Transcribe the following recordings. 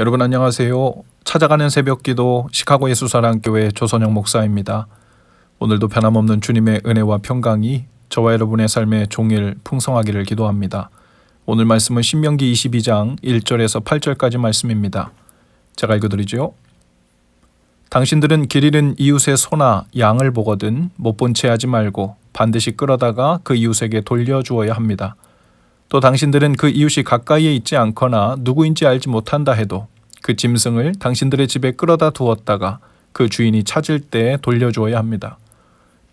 여러분 안녕하세요. 찾아가는 새벽기도 시카고 예수사랑교회 조선영 목사입니다. 오늘도 변함없는 주님의 은혜와 평강이 저와 여러분의 삶에 종일 풍성하기를 기도합니다. 오늘 말씀은 신명기 22장 1절에서 8절까지 말씀입니다. 제가 읽어드리죠. 당신들은 길 잃은 이웃의 소나 양을 보거든 못 본 채 하지 말고 반드시 끌어다가 그 이웃에게 돌려주어야 합니다. 또 당신들은 그 이웃이 가까이에 있지 않거나 누구인지 알지 못한다 해도 그 짐승을 당신들의 집에 끌어다 두었다가 그 주인이 찾을 때 돌려주어야 합니다.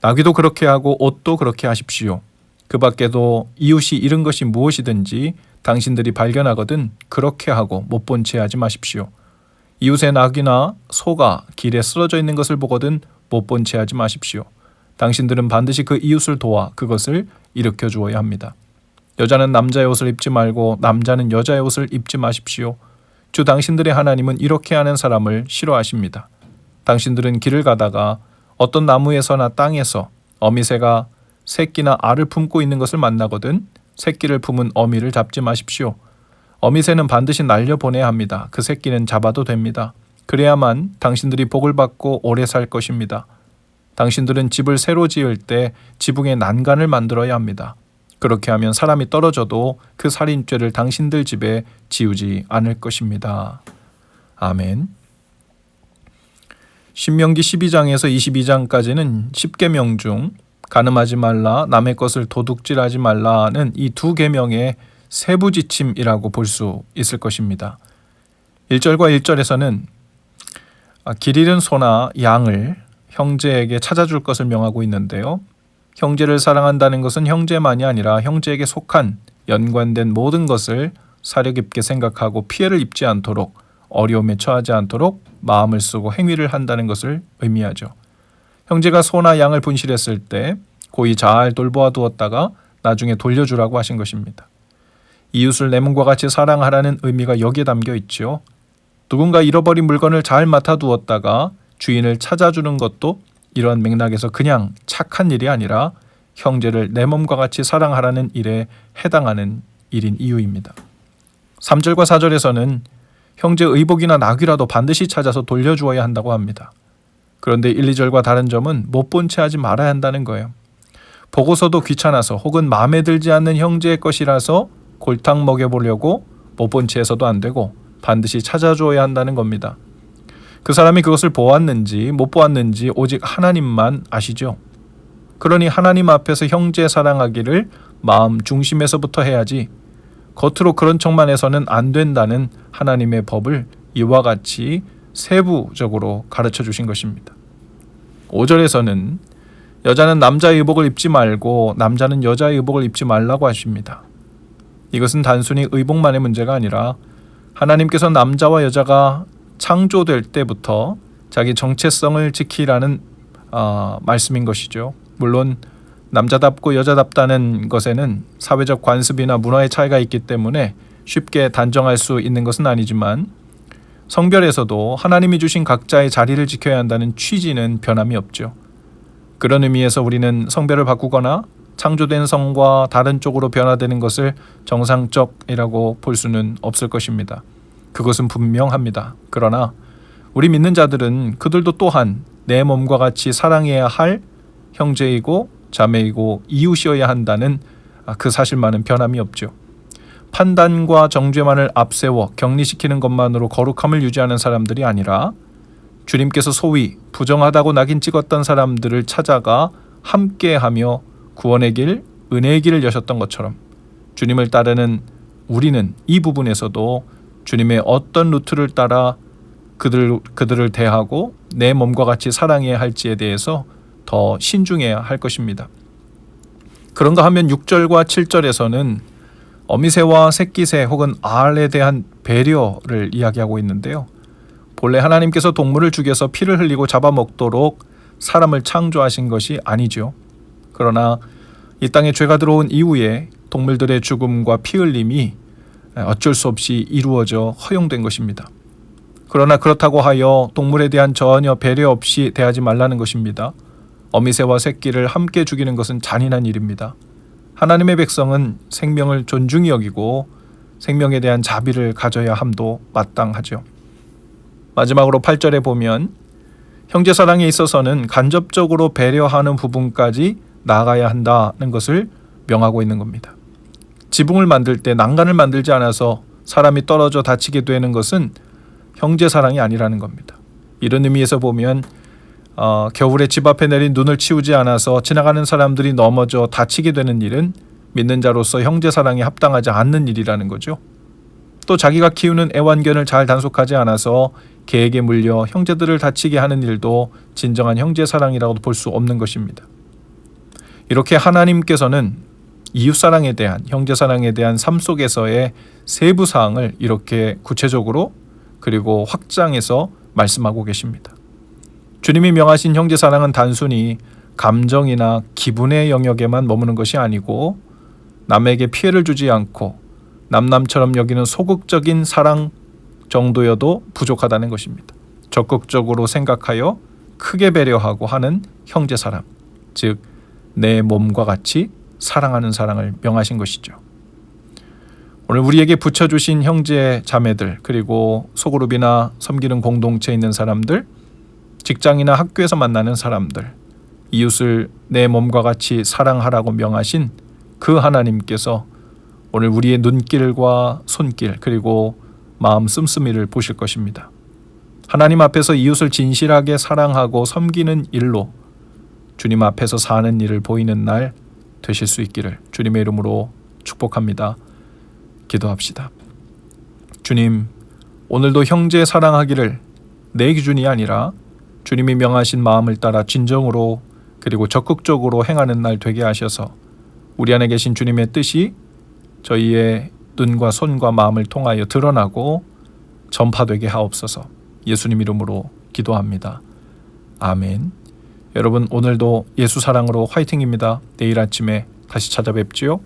나귀도 그렇게 하고 옷도 그렇게 하십시오. 그 밖에도 이웃이 잃은 것이 무엇이든지 당신들이 발견하거든 그렇게 하고 못 본 채 하지 마십시오. 이웃의 나귀나 소가 길에 쓰러져 있는 것을 보거든 못 본 채 하지 마십시오. 당신들은 반드시 그 이웃을 도와 그것을 일으켜 주어야 합니다. 여자는 남자의 옷을 입지 말고 남자는 여자의 옷을 입지 마십시오. 주 당신들의 하나님은 이렇게 하는 사람을 싫어하십니다. 당신들은 길을 가다가 어떤 나무에서나 땅에서 어미새가 새끼나 알을 품고 있는 것을 만나거든 새끼를 품은 어미를 잡지 마십시오. 어미새는 반드시 날려보내야 합니다. 그 새끼는 잡아도 됩니다. 그래야만 당신들이 복을 받고 오래 살 것입니다. 당신들은 집을 새로 지을 때 지붕에 난간을 만들어야 합니다. 그렇게 하면 사람이 떨어져도 그 살인죄를 당신들 집에 지우지 않을 것입니다. 아멘. 신명기 12장에서 22장까지는 10계명 중 간음하지 말라, 남의 것을 도둑질하지 말라는 이 두 계명의 세부 지침이라고 볼 수 있을 것입니다. 1절과 1절에서는 길 잃은 소나 양을 형제에게 찾아줄 것을 명하고 있는데요. 형제를 사랑한다는 것은 형제만이 아니라 형제에게 속한 연관된 모든 것을 사려 깊게 생각하고 피해를 입지 않도록 어려움에 처하지 않도록 마음을 쓰고 행위를 한다는 것을 의미하죠. 형제가 소나 양을 분실했을 때 고이 잘 돌보아 두었다가 나중에 돌려주라고 하신 것입니다. 이웃을 내 몸과 같이 사랑하라는 의미가 여기에 담겨 있죠. 누군가 잃어버린 물건을 잘 맡아두었다가 주인을 찾아주는 것도 이러한 맥락에서 그냥 착한 일이 아니라 형제를 내 몸과 같이 사랑하라는 일에 해당하는 일인 이유입니다. 3절과 4절에서는 형제 의복이나 나귀라도 반드시 찾아서 돌려주어야 한다고 합니다. 그런데 1, 2절과 다른 점은 못 본 채 하지 말아야 한다는 거예요. 보고서도 귀찮아서 혹은 마음에 들지 않는 형제의 것이라서 골탕 먹여보려고 못 본 채 해서도 안 되고 반드시 찾아주어야 한다는 겁니다. 그 사람이 그것을 보았는지 못 보았는지 오직 하나님만 아시죠. 그러니 하나님 앞에서 형제 사랑하기를 마음 중심에서부터 해야지 겉으로 그런 척만 해서는 안 된다는 하나님의 법을 이와 같이 세부적으로 가르쳐 주신 것입니다. 5절에서는 여자는 남자의 의복을 입지 말고 남자는 여자의 의복을 입지 말라고 하십니다. 이것은 단순히 의복만의 문제가 아니라 하나님께서 남자와 여자가 창조될 때부터 자기 정체성을 지키라는 말씀인 것이죠. 물론 남자답고 여자답다는 것에는 사회적 관습이나 문화의 차이가 있기 때문에 쉽게 단정할 수 있는 것은 아니지만 성별에서도 하나님이 주신 각자의 자리를 지켜야 한다는 취지는 변함이 없죠. 그런 의미에서 우리는 성별을 바꾸거나 창조된 성과 다른 쪽으로 변화되는 것을 정상적이라고 볼 수는 없을 것입니다. 그것은 분명합니다. 그러나 우리 믿는 자들은 그들도 또한 내 몸과 같이 사랑해야 할 형제이고 자매이고 이웃이어야 한다는 그 사실만은 변함이 없죠. 판단과 정죄만을 앞세워 격리시키는 것만으로 거룩함을 유지하는 사람들이 아니라 주님께서 소위 부정하다고 낙인 찍었던 사람들을 찾아가 함께하며 구원의 길, 은혜의 길을 여셨던 것처럼 주님을 따르는 우리는 이 부분에서도 주님의 어떤 루트를 따라 그들을 대하고 내 몸과 같이 사랑해야 할지에 대해서 더 신중해야 할 것입니다. 그런가 하면 6절과 7절에서는 어미새와 새끼새 혹은 알에 대한 배려를 이야기하고 있는데요. 본래 하나님께서 동물을 죽여서 피를 흘리고 잡아먹도록 사람을 창조하신 것이 아니죠. 그러나 이 땅에 죄가 들어온 이후에 동물들의 죽음과 피 흘림이 어쩔 수 없이 이루어져 허용된 것입니다. 그러나 그렇다고 하여 동물에 대한 전혀 배려 없이 대하지 말라는 것입니다. 어미새와 새끼를 함께 죽이는 것은 잔인한 일입니다. 하나님의 백성은 생명을 존중히 여기고 생명에 대한 자비를 가져야 함도 마땅하죠. 마지막으로 8절에 보면 형제 사랑에 있어서는 간접적으로 배려하는 부분까지 나아가야 한다는 것을 명하고 있는 겁니다. 지붕을 만들 때 난간을 만들지 않아서 사람이 떨어져 다치게 되는 것은 형제 사랑이 아니라는 겁니다. 이런 의미에서 보면 겨울에 집 앞에 내린 눈을 치우지 않아서 지나가는 사람들이 넘어져 다치게 되는 일은 믿는 자로서 형제 사랑에 합당하지 않는 일이라는 거죠. 또 자기가 키우는 애완견을 잘 단속하지 않아서 개에게 물려 형제들을 다치게 하는 일도 진정한 형제 사랑이라고도 볼 수 없는 것입니다. 이렇게 하나님께서는 이웃 사랑에 대한, 형제 사랑에 대한 삶 속에서의 세부 사항을 이렇게 구체적으로 그리고 확장해서 말씀하고 계십니다. 주님이 명하신 형제 사랑은 단순히 감정이나 기분의 영역에만 머무는 것이 아니고 남에게 피해를 주지 않고 남남처럼 여기는 소극적인 사랑 정도여도 부족하다는 것입니다. 적극적으로 생각하여 크게 배려하고 하는 형제 사랑, 즉 내 몸과 같이 사랑하는 사랑을 명하신 것이죠. 오늘 우리에게 붙여주신 형제 자매들, 그리고 소그룹이나 섬기는 공동체에 있는 사람들, 직장이나 학교에서 만나는 사람들, 이웃을 내 몸과 같이 사랑하라고 명하신 그 하나님께서 오늘 우리의 눈길과 손길 그리고 마음 씀씀이를 보실 것입니다. 하나님 앞에서 이웃을 진실하게 사랑하고 섬기는 일로 주님 앞에서 사는 일을 보이는 날 되실 수 있기를 주님의 이름으로 축복합니다. 기도합시다. 주님, 오늘도 형제 사랑하기를 내 기준이 아니라 주님이 명하신 마음을 따라 진정으로 그리고 적극적으로 행하는 날 되게 하셔서 우리 안에 계신 주님의 뜻이 저희의 눈과 손과 마음을 통하여 드러나고 전파되게 하옵소서. 예수님 이름으로 기도합니다. 아멘. 여러분, 오늘도 예수 사랑으로 화이팅입니다. 내일 아침에 다시 찾아뵙지요.